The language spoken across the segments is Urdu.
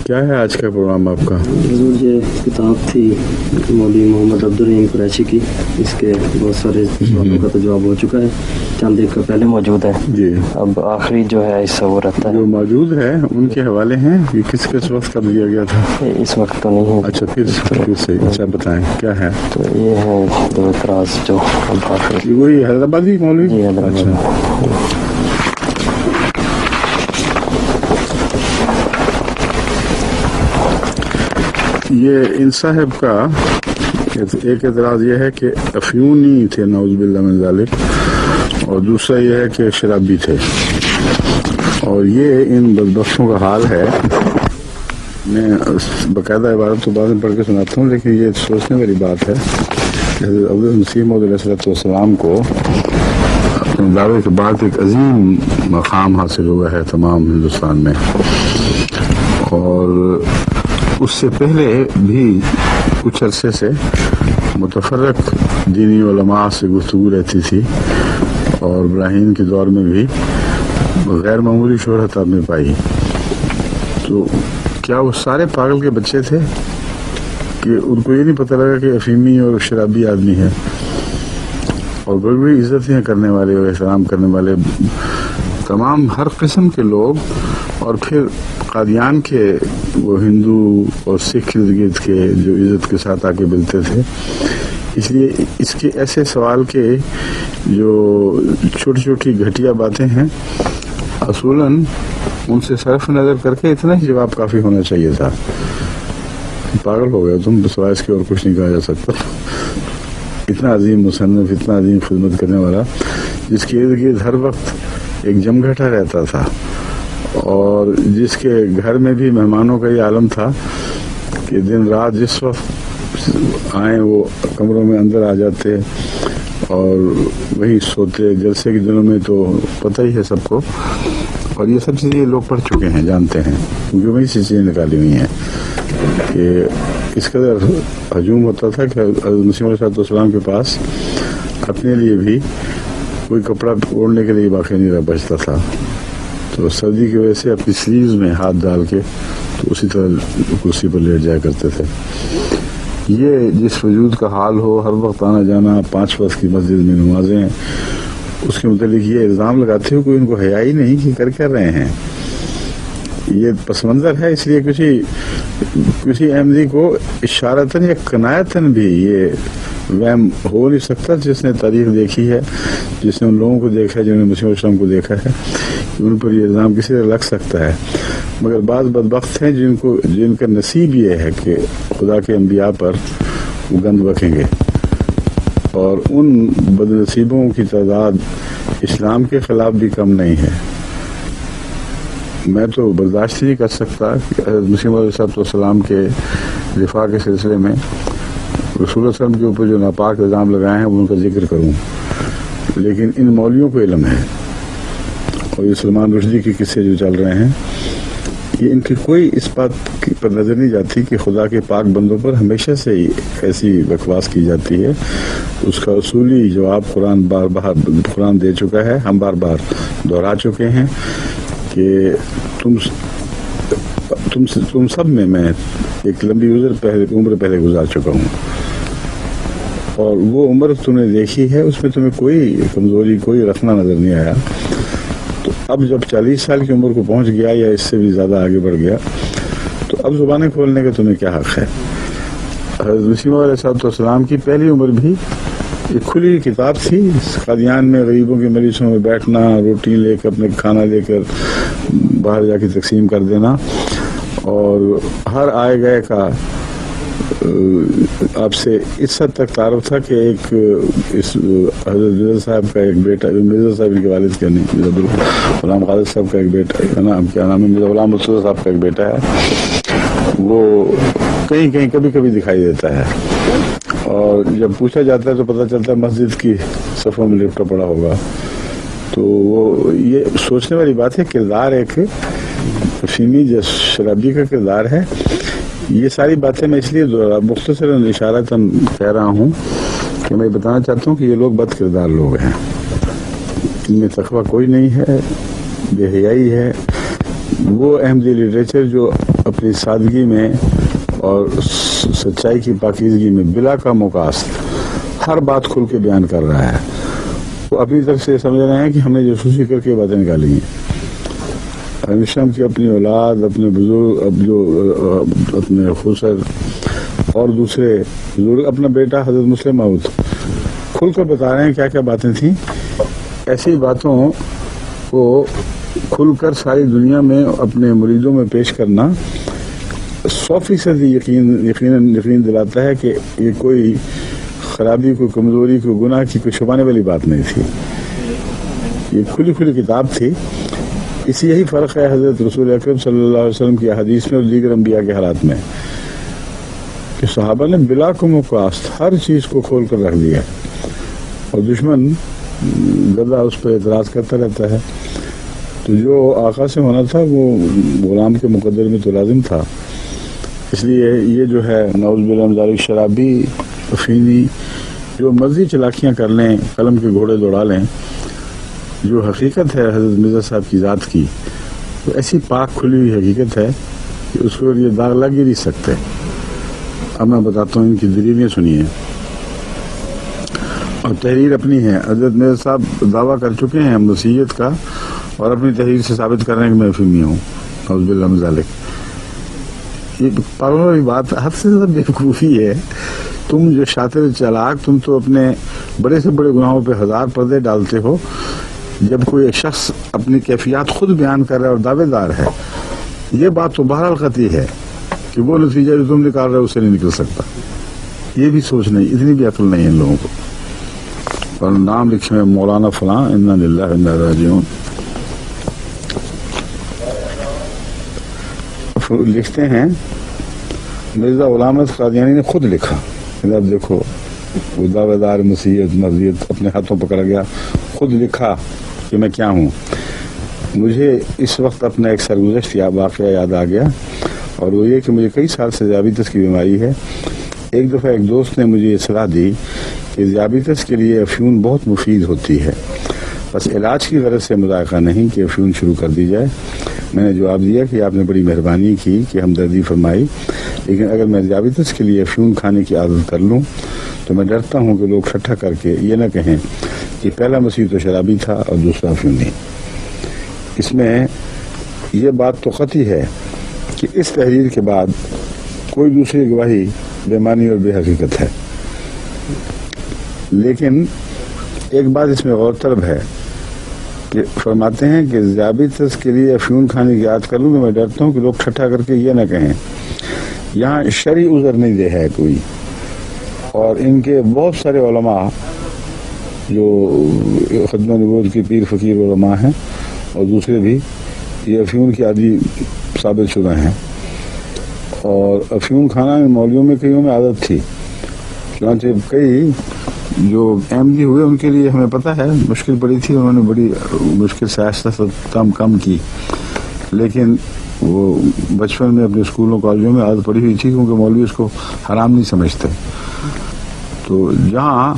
کیا ہے آج کا پروگرام آپ کا؟ حضور یہ کتاب تھی مولوی محمد عبدالرحیم قریشی کی، اس کے بہت سارے سوالوں کا تو جواب ہو چکا ہے، چند ایک کا پہلے موجود ہے جی، اب آخری جو ہے حصہ وہ رہتا جو موجود ہے ان کے حوالے ہیں، یہ کس کس وقت کر دیا گیا تھا؟ ہے، اس وقت تو نہیں ہے۔ اچھا پھر صحیح، اچھا بتائیں کیا ہے؟ تو یہ ہے دو اعتراض جو اب آخری، وہی حیدرآبادی مولوی؟ جی حیدرآباد۔ اچھا، یہ ان صاحب کا ایک اعتراض یہ ہے کہ افیونی تھے نعوذ باللہ من ذالک، اور دوسرا یہ ہے کہ شرابی تھے، اور یہ ان بدبختوں کا حال ہے۔ میں باقاعدہ عبارت تو بعد میں پڑھ کے سناتا ہوں، لیکن یہ سوچنے والی بات ہے کہ حضرت مسیح موعود علیہ السلام کو اپنے دعوے کے بعد ایک عظیم مقام حاصل ہوا ہے تمام ہندوستان میں، اور اس سے پہلے بھی کچھ عرصے سے متفرق دینی علماء سے گفتگو رہتی تھی، اور ابراہیم کے دور میں بھی غیر معمولی شہرت آپ نے پائی۔ تو کیا وہ سارے پاگل کے بچے تھے کہ ان کو یہ نہیں پتہ لگا کہ افیمی اور شرابی آدمی ہے، اور بڑی بڑی عزتیں کرنے والے اور احترام کرنے والے تمام ہر قسم کے لوگ، اور پھر قادیان کے وہ ہندو اور سکھ ارد گرد کے جو عزت کے ساتھ آ کے ملتے تھے۔ اس لیے اس کے ایسے سوال کے جو چھوٹی چھوٹی گھٹیا باتیں ہیں، اصولاً ان سے صرف نظر کر کے اتنا ہی جواب کافی ہونا چاہیے تھا۔ پاگل ہو گئے تم، بس اس کے اور کچھ نہیں کہا جا سکتا۔ اتنا عظیم مصنف، اتنا عظیم خدمت کرنے والا، جس کے ارد گرد ہر وقت ایک جمگھٹا رہتا تھا، اور جس کے گھر میں بھی مہمانوں کا یہ عالم تھا کہ دن رات جس وقت آئیں وہ کمروں میں اندر آ جاتے اور وہی سوتے۔ جلسے کے دنوں میں تو پتہ ہی ہے سب کو، اور یہ سب چیزیں لوگ پڑھ چکے ہیں، جانتے ہیں، کیونکہ وہی سے چیزیں نکالی ہوئی ہیں کہ اس قدر ہجوم ہوتا تھا کہ حضرت مسیح علیہ السلام کے پاس اپنے لیے بھی کوئی کپڑا اوڑھنے کے لیے باقی نہیں رہ بچتا تھا، تو سردی کی وجہ سے اپنی سلیوز میں ہاتھ ڈال کے تو اسی طرح کرسی پر لیٹ جایا کرتے تھے۔ یہ جس وجود کا حال ہو، ہر وقت آنا جانا، 5 وقت کی مسجد میں نمازیں، اس کے متعلق یہ الزام لگاتے ہو کہ ان کو حیا ہی نہیں کہ کر رہے ہیں۔ یہ پس منظر ہے، اس لیے کسی احمدی کو اشارتاً یا کنایتاً بھی یہ وہم ہو نہیں سکتا، جس نے تاریخ دیکھی ہے، جس نے ان لوگوں کو دیکھا ہے، جنہوں نے مسیح علیہ السلام کو دیکھا ہے، کہ ان پر یہ الزام کسی طرح لگ سکتا ہے۔ مگر بعض بدبخت ہیں جن کا نصیب یہ ہے کہ خدا کے انبیاء پر وہ گند بکیں گے، اور ان بد نصیبوں کی تعداد اسلام کے خلاف بھی کم نہیں ہے۔ میں تو برداشت نہیں کر سکتا کہ حضرت مسیح علیہ السلام کے دفاع کے سلسلے میں رسول اللہ علیہ وسلم کے اوپر جو ناپاک الزام لگائے ہیں وہ ان کا ذکر کروں، لیکن ان مولویوں کو علم ہے، اور یہ سلمان رشدی کے قصے جو چل رہے ہیں، یہ ان کی کوئی اس بات پر نظر نہیں جاتی کہ خدا کے پاک بندوں پر ہمیشہ سے ہی ایسی بکواس کی جاتی ہے۔ اس کا اصولی جواب قرآن دے چکا ہے، ہم بار بار دہرا چکے ہیں کہ تم سب میں ایک لمبی عمر پہلے گزار چکا ہوں، اور وہ عمر تم نے دیکھی ہے، اس میں تمہیں کوئی کمزوری، کوئی رکھنا نظر نہیں آیا۔ تو اب جب 40 سال کی عمر کو پہنچ گیا یا اس سے بھی زیادہ آگے بڑھ گیا، تو اب زبانیں کھولنے کا تمہیں کیا حق ہے؟ حضرت مسیح علیہ السلام کی پہلی عمر بھی ایک کھلی کتاب تھی، قادیان میں غریبوں کے مجلسوں میں بیٹھنا، روٹی لے کر، اپنے کھانا لے کر باہر جا کے تقسیم کر دینا، اور ہر آئے گئے کا آپ سے اس حد تک تعارف تھا کہ ایک حضرت مرزا صاحب کا ایک بیٹا، مرزا صاحب کے والد کا نہیں، غلام غالب صاحب کا ایک بیٹا، کیا نام ہے، مرزا غلام رسول صاحب کا ایک بیٹا ہے، وہ کہیں کبھی دکھائی دیتا ہے، اور جب پوچھا جاتا ہے تو پتہ چلتا ہے مسجد کی صفوں میں لپٹا پڑا ہوگا۔ تو وہ یہ سوچنے والی بات ہے، کردار ایک فیمی جو شرابی کا کردار ہے۔ یہ ساری باتیں میں اس لیے مختصراً اشارتاً کہہ رہا ہوں کہ میں بتانا چاہتا ہوں کہ یہ لوگ بد کردار لوگ ہیں، ان میں تقویٰ کوئی نہیں ہے، بے حیائی ہے، وہ احمدی لٹریچر جو اپنی سادگی میں اور سچائی کی پاکیزگی میں بلا کا مقاصد ہر بات کھل کے بیان کر رہا ہے، وہ اپنی طرف سے سمجھ رہے ہیں کہ ہم نے جاسوسی کر کے باتیں نکالی ہیں۔ ہمیشہ کی اپنی اولاد، اپنے بزرگ، اب جو اپنے خسر اور دوسرے بزرگ، اپنا بیٹا حضرت مسلم موعود کھل کر بتا رہے ہیں کیا کیا باتیں تھیں۔ ایسی باتوں کو کھل کر ساری دنیا میں اپنے مریدوں میں پیش کرنا 100% یقین دلاتا ہے کہ یہ کوئی خرابی، کوئی کمزوری، کوئی گناہ کی کوئی چھپانے والی بات نہیں تھی، یہ کھلی کتاب تھی۔ اسی یہی فرق ہے حضرت رسول اکرم صلی اللہ علیہ وسلم کی احادیث میں اور دیگر انبیاء کے حالات میں کہ صحابہ نے بلا کو مقاصد ہر چیز کو کھول کر رکھ دیا، اور دشمن گدا اس پر اعتراض کرتا رہتا ہے۔ تو جو آقا سے ہونا تھا وہ غلام کے مقدر میں تو لازم تھا، اس لیے یہ جو ہے نعوذ باللہ من ذالک شرابی، افینی، جو مرضی چلاکیاں کر لیں، قلم کے گھوڑے دوڑا لیں، جو حقیقت ہے حضرت مرزا صاحب کی ذات کی، تو ایسی پاک کھلی ہوئی حقیقت ہے کہ اس کو یہ داغ لگ ہی نہیں سکتے۔ اب میں بتاتا ہوں ان کی دلیلیں سنیے، اور تحریر اپنی ہے۔ حضرت مرزا صاحب دعویٰ کر چکے ہیں مسیحیت کا، اور اپنی تحریر سے ثابت کر رہے ہیں کہ میں افیمی ہوں، نعوذ باللہ من ذالک۔ یہ پاگلوں والی بات حد سے زیادہ بیوقوفی ہے۔ تم جو شاطر چالاک، تم تو اپنے بڑے سے بڑے گناہوں پہ 1000 پردے ڈالتے ہو، جب کوئی ایک شخص اپنی کیفیات خود بیان کر رہا ہے اور دعوے دار ہے، یہ بات تو بہرحال قطعی ہے کہ وہ نتیجہ جو تم نکال رہے ہو اسے نہیں نکل سکتا۔ یہ بھی سوچ نہیں، اتنی بھی عقل نہیں ہے ان لوگوں کو۔ اور نام لکھے ہیں مولانا فلاں، انا للہ و انا الیہ راجعون۔ لکھتے ہیں مرزا غلام احمد قادیانی نے خود لکھا، اب دیکھو وہ دعوے دار مسیحیت مرضیت اپنے ہاتھوں پکڑ گیا، خود لکھا کہ میں کیا ہوں۔ مجھے اس وقت اپنا ایک سرگزشت واقعہ یاد آ گیا، اور وہ یہ کہ مجھے کئی سال سے ذیابیطس کی بیماری ہے۔ ایک دفعہ ایک دوست نے مجھے یہ صلاح دی کہ ذیابیطس کے لیے افیون بہت مفید ہوتی ہے، بس علاج کی غرض سے مذائقہ نہیں کہ افیون شروع کر دی جائے۔ میں نے جواب دیا کہ آپ نے بڑی مہربانی کی کہ ہمدردی فرمائی، لیکن اگر میں ذیابیطس کے لیے افیون کھانے کی عادت کر لوں تو میں ڈرتا ہوں کہ لوگ ٹھٹھا کر کے یہ نہ کہیں کہ پہلا مسیح تو شرابی تھا اور دوسرا افیونی۔ اس میں یہ بات تو قطعی ہے کہ اس تحریر کے بعد کوئی دوسری گواہی بے معنی اور بے حقیقت ہے، لیکن ایک بات اس میں غور طلب ہے کہ فرماتے ہیں کہ ذیابیطس کے لیے افیون کھانے کی عادت کر لوں تو میں ڈرتا ہوں کہ لوگ ٹھٹھا کر کے یہ نہ کہیں۔ یہاں شرعی عذر نہیں دے ہے کوئی، اور ان کے بہت سارے علماء جو ختم نبوت کی پیر فقیر علماء ہیں اور دوسرے بھی یہ افیون کی عادی ثابت شدہ ہیں، اور افیون کھانا مولویوں میں کئیوں میں عادت تھی، چنانچہ کئی جو احمدی ہوئے ان کے لیے ہمیں پتہ ہے مشکل پڑی تھی، انہوں نے بڑی مشکل سے آہستہ کم کی، لیکن وہ بچپن میں اپنے اسکولوں کالجوں میں عادت پڑی ہوئی تھی، کیونکہ مولوی اس کو حرام نہیں سمجھتے۔ تو جہاں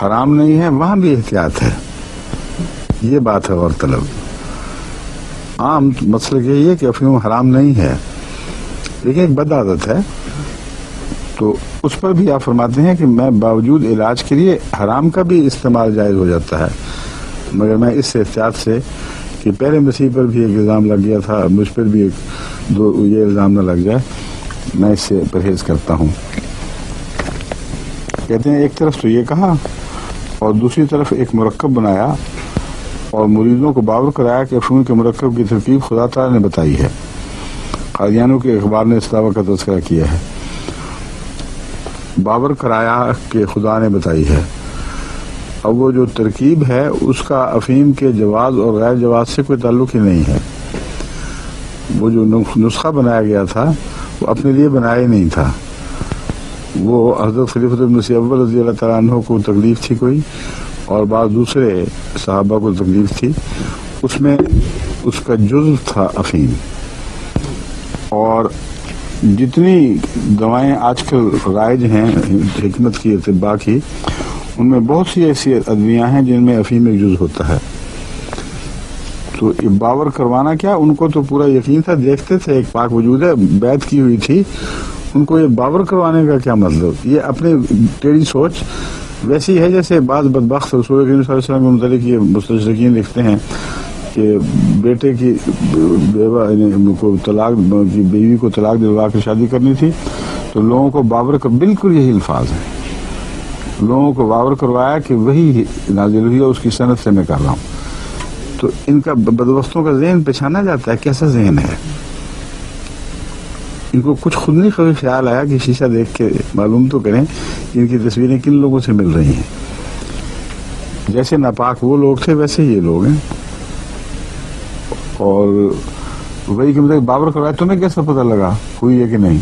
حرام نہیں ہے وہاں بھی احتیاط ہے، یہ بات ہے غور طلب۔ عام مسئلہ یہی ہے کہ افیون حرام نہیں ہے، لیکن ایک بد عادت ہے، تو اس پر بھی آپ فرماتے ہیں کہ میں باوجود علاج کے لیے حرام کا بھی استعمال جائز ہو جاتا ہے، مگر میں اس احتیاط سے کہ پہلے مسیح پر بھی ایک الزام لگ گیا تھا، مجھ پر بھی یہ الزام نہ لگ جائے، میں اس سے پرہیز کرتا ہوں۔ کہتے ہیں ایک طرف تو یہ کہا اور دوسری طرف ایک مرکب بنایا اور مریدوں کو باور کرایا کہ افیون کے مرکب کی ترکیب خدا تعالی نے بتائی ہے۔ قادیانیوں کے اخبار نے اس دعویٰ کا تذکرہ کیا ہے، باور کرایا کہ خدا نے بتائی ہے۔ اب وہ جو ترکیب ہے اس کا افیم کے جواز اور غیر جواز سے کوئی تعلق ہی نہیں ہے۔ وہ جو نسخہ بنایا گیا تھا وہ اپنے لیے بنایا ہی نہیں تھا، وہ حضرت خلیفۃ المسیح اول رضی اللہ تعالیٰ عنہ کو تکلیف تھی کوئی، اور بعض دوسرے صحابہ کو تکلیف تھی، اس میں اس کا جزو تھا افیم۔ اور جتنی دوائیں آج کل رائج ہیں حکمت کی اطباء کی، ان میں بہت سی ایسی ادویاں ہیں جن میں افیم ایک جز ہوتا ہے۔ تو یہ باور کروانا کیا، ان کو تو پورا یقین تھا، دیکھتے تھے ایک پاک وجود ہے، بیعت کی ہوئی تھی، ان کو یہ باور کروانے کا کیا مطلب؟ یہ اپنے ٹیڑھی سوچ ویسی ہے جیسے بعض بدبخت رسول کریم صلی اللہ علیہ وسلم کے متعلق یہ مستشرقین لکھتے ہیں کہ بیٹے کی بیوہ کو طلاق کی بیوی کو طلاق دلوا کے شادی کرنی تھی تو لوگوں کو باور کر، بالکل یہی الفاظ ہیں، لوگوں کو باور کروایا کہ وہی نازل ہوئی ہے، اس کی سند سے میں کر رہا ہوں. تو ان کا بدبختوں کا ذہن پہچانا جاتا ہے کیسا ذہن ہے. ان کو کچھ خود نہیں کبھی خیال آیا کہ شیشہ دیکھ کے معلوم تو کریں کہ ان کی تصویریں کن لوگوں سے مل رہی ہیں. جیسے ناپاک وہ لوگ تھے ویسے یہ لوگ ہیں. اور وہی کہ مطلب باور کروایا، تمہیں کیسا پتہ لگا ہوئی ہے کہ نہیں؟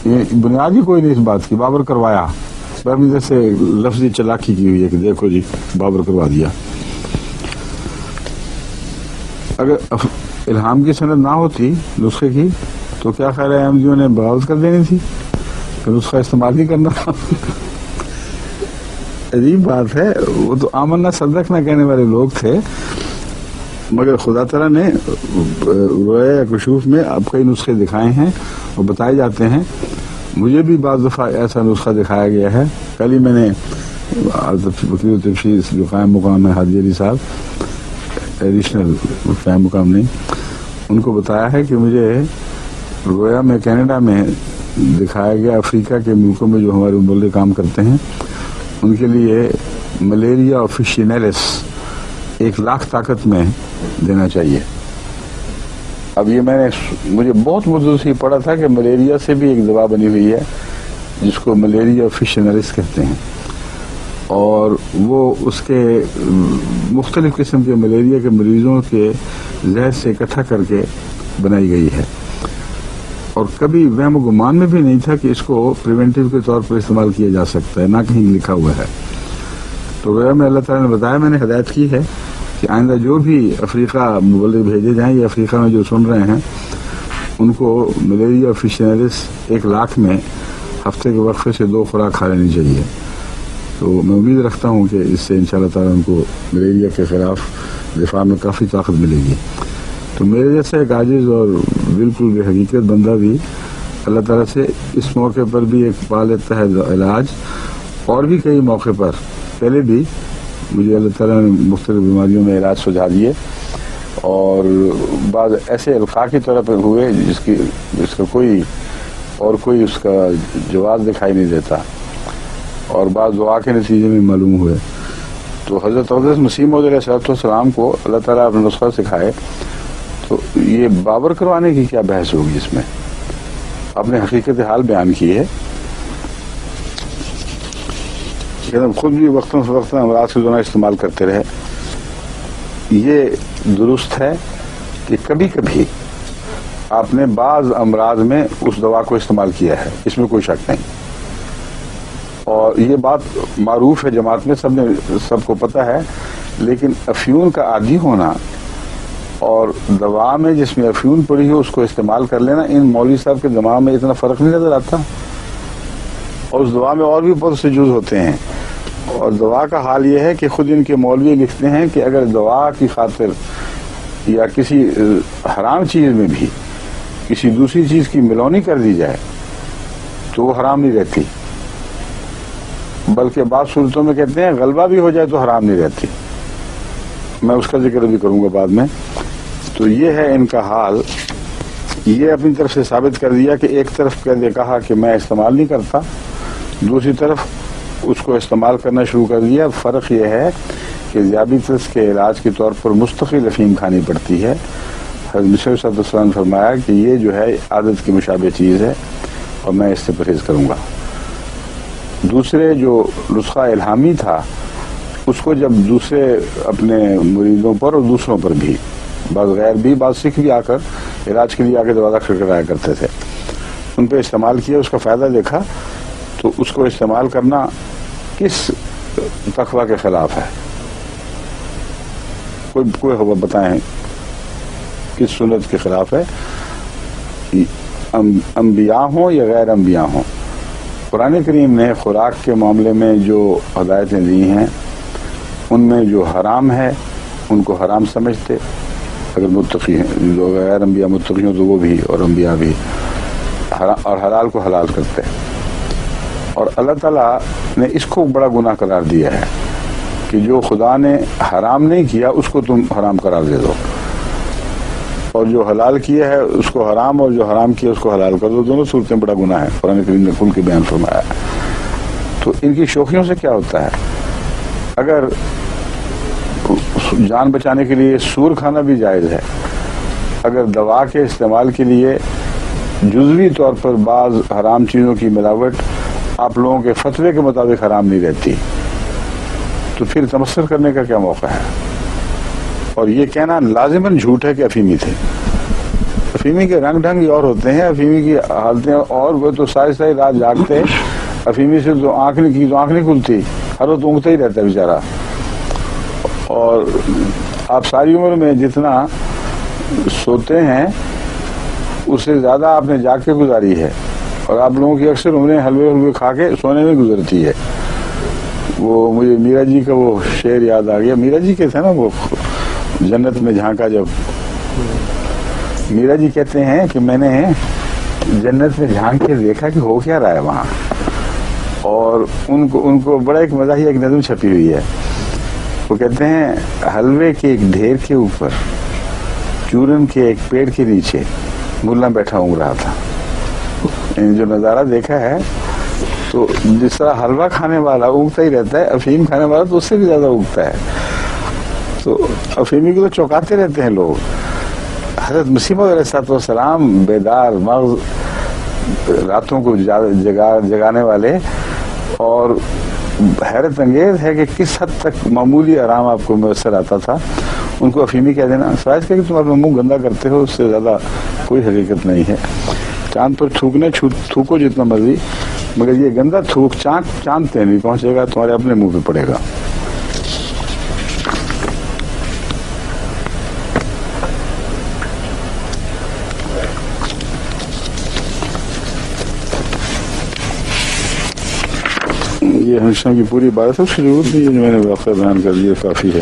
یہ بنیاد ہی کوئی نہیں اس بات کی. باور کروایا جیسے لفظی چلاکی کی ہوئی ہے کہ دیکھو جی باور کروا دیا. اگر الہام کی سند نہ ہوتی نسخے کی تو کیا خیال ہے احمدیوں نے بغاوت کر دینی تھی کہ نسخہ استعمال نہیں کرنا. عجیب بات ہے. وہ تو آمنا صدق نہ کہنے والے لوگ تھے، مگر خدا تعالیٰ نے رویا یا کشوف میں اب کئی نسخے دکھائے ہیں اور بتائے جاتے ہیں. مجھے بھی بعض دفعہ ایسا نسخہ دکھایا گیا ہے. کل ہی میں نے وکیل تفسیر جو قائم مقام ہے حاجی علی صاحب، ایڈیشنل قائم مقام نہیں، ان کو بتایا ہے کہ مجھے رویا میں کینیڈا میں دکھایا گیا افریقہ کے ملکوں میں جو ہمارے مبلغ کام کرتے ہیں ان کے لیے ملیریا آفیشینیلس 1,00,000 طاقت میں دینا چاہیے. اب یہ میں نے مجھے بہت مدعو سے پڑھا تھا کہ ملیریا سے بھی ایک دوا بنی ہوئی ہے جس کو ملیریا آفیشینیلس کہتے ہیں، اور وہ اس کے مختلف قسم کے ملیریا کے مریضوں کے زہر سے اکٹھا کر کے بنائی گئی ہے. اور کبھی وہم و گمان میں بھی نہیں تھا کہ اس کو پریونٹیو کے طور پر استعمال کیا جا سکتا ہے، نہ کہیں لکھا ہوا ہے. تو گویا میں اللہ تعالیٰ نے بتایا، میں نے ہدایت کی ہے کہ آئندہ جو بھی افریقہ مبلغ بھیجے جائیں یا افریقہ میں جو سن رہے ہیں ان کو ملیریا آفیشینیلس 1,00,000 میں ہفتے کے وقفے سے 2 خوراک کھا لینی چاہیے. تو میں امید رکھتا ہوں کہ اس سے انشاءاللہ تعالیٰ ان کو ملیریا کے خلاف دفاع میں کافی طاقت ملے گی. تو میرے جیسا ایک عاجز اور بالکل بے حقیقت بندہ بھی اللہ تعالیٰ سے اس موقع پر بھی ایک پا لیتا ہے علاج، اور بھی کئی موقع پر پہلے بھی مجھے اللہ تعالیٰ نے مختلف بیماریوں میں علاج سجھا دیے، اور بعض ایسے القاء کی طرح پہ ہوئے جس کا کوئی اس کا جواز دکھائی نہیں دیتا، اور بعض دعا کے نتیجے میں معلوم ہوئے. تو حضرت مسیح موعود علیہ السلام کو اللہ تعالیٰ اپنا نسخہ سکھائے تو یہ باور کروانے کی کیا بحث ہوگی؟ اس میں آپ نے حقیقت حال بیان کی ہے کہ ہم خود بھی وقتاً فوقتاً امراض کی دوا استعمال کرتے رہے. یہ درست ہے کہ کبھی کبھی آپ نے بعض امراض میں اس دوا کو استعمال کیا ہے، اس میں کوئی شک نہیں، اور یہ بات معروف ہے جماعت میں، سب کو پتہ ہے. لیکن افیون کا عادی ہونا اور دوا میں جس میں افیون پڑی ہے اس کو استعمال کر لینا، ان مولوی صاحب کے دماغ میں اتنا فرق نہیں نظر آتا. اور اس دوا میں اور بھی بہت سے جز ہوتے ہیں، اور دوا کا حال یہ ہے کہ خود ان کے مولوی لکھتے ہیں کہ اگر دوا کی خاطر یا کسی حرام چیز میں بھی کسی دوسری چیز کی ملونی کر دی جائے تو وہ حرام نہیں رہتی، بلکہ بعض صورتوں میں کہتے ہیں غلبہ بھی ہو جائے تو حرام نہیں رہتی. میں اس کا ذکر بھی کروں گا بعد میں. تو یہ ہے ان کا حال. یہ اپنی طرف سے ثابت کر دیا کہ ایک طرف کہا کہ میں استعمال نہیں کرتا، دوسری طرف اس کو استعمال کرنا شروع کر دیا. فرق یہ ہے کہ ذیابیطس کے علاج کے طور پر مستقل افیم کھانی پڑتی ہے. حضرت مسیح صلی اللہ علیہ وسلم نے فرمایا کہ یہ جو ہے عادت کی مشابہ چیز ہے اور میں اس سے پرہیز کروں گا. دوسرے جو نسخہ الہامی تھا اس کو جب دوسرے اپنے مریضوں پر اور دوسروں پر بھی، بعض غیر بھی، بعض سکھ بھی آ کر علاج کے لیے آ کے دروازہ کھٹکھٹایا کرتے تھے، ان پہ استعمال کیا، اس کا فائدہ دیکھا، تو اس کو استعمال کرنا کس تقویٰ کے خلاف ہے؟ کوئی بتائیں کس سنت کے خلاف ہے؟ انبیاء ہوں یا غیر انبیاء ہوں، قرآن کریم نے خوراک کے معاملے میں جو ہدایتیں دی ہیں ان میں جو حرام ہے ان کو حرام سمجھتے، اگر متقی ہیں، جو غیر انبیاء متقی ہوں تو وہ بھی اور انبیاء بھی، اور حلال کو حلال کرتے ہیں۔ اور اللہ تعالیٰ نے اس کو بڑا گناہ قرار دیا ہے کہ جو خدا نے حرام نہیں کیا اس کو تم حرام قرار دے دو، اور جو حلال کیا ہے اس کو حرام، اور جو حرام کیا اس کو حلال کر دو، دونوں صورتیں بڑا گناہ ہے، قرآن کریم نے کھل کے بیان فرمایا ہے۔ تو ان کی شوخیوں سے کیا ہوتا ہے؟ اگر جان بچانے کے لیے سور کھانا بھی جائز ہے، اگر دوا کے استعمال کے لیے جزوی طور پر بعض حرام چیزوں کی ملاوٹ آپ لوگوں کے فتوے کے مطابق حرام نہیں رہتی، تو پھر تمسخر کرنے کا کیا موقع ہے؟ اور یہ کہنا لازماً جھوٹ ہے کہ افیمی تھے۔ افیمی کے رنگ ڈھنگ اور ہوتے ہیں، افیمی کی حالتیں، اور وہ تو ساری ساری رات جاگتے، افیمی سے تو آنکھ نہیں کھلتی، ہر وقت اونگتا ہی رہتا ہے بیچارہ، اور آپ ساری عمر میں جتنا سوتے ہیں اس سے زیادہ آپ نے جاگ کے گزاری ہے، اور آپ لوگوں کی اکثر عمریں حلوے کھا کے سونے میں گزرتی ہے۔ وہ مجھے میرا جی کا وہ شعر یاد آ گیا، میرا جی کے تھے نا وہ جنت میں جھانکا جب، میرا جی کہتے ہیں کہ میں نے جنت میں جھانک کے دیکھا کہ ہو کیا رہا ہے وہاں، اور ان کو بڑا ایک مزاحیہ ایک نظم چھپی ہوئی ہے، وہ کہتے ہیں حلوے کے ایک ڈھیر کے اوپر چورن کے ایک پیڑ کے نیچے ملا بیٹھا اونگ رہا تھا۔ جو نظارہ دیکھا ہے تو جس طرح حلوہ کھانے والا اونگتا ہی رہتا ہے، افیم کھانے والا تو اس سے بھی زیادہ اونگتا ہے، تو افیمی کو تو چوکاتے رہتے ہیں لوگ۔ حضرت مسیح موعود علیہ السلام بیدار مغز، راتوں کو جگانے والے، اور حیرت انگیز ہے کہ کس حد تک معمولی آرام آپ کو میسر آتا تھا، ان کو افیمی کہہ دینا سوائے کہ تم اپنا منہ گندا کرتے ہو، اس سے زیادہ کوئی حقیقت نہیں ہے۔ چاند پر تھوکو جتنا مرضی، مگر یہ گندا تھوک چاند پہ نہیں پہنچے گا، تمہارے اپنے منہ پہ پڑے گا۔ یہ ہمیشہ کی پوری بات ہے، اس کی ضرورت نہیں ہے، جو میں نے واقعہ بیان کر دیا کافی ہے۔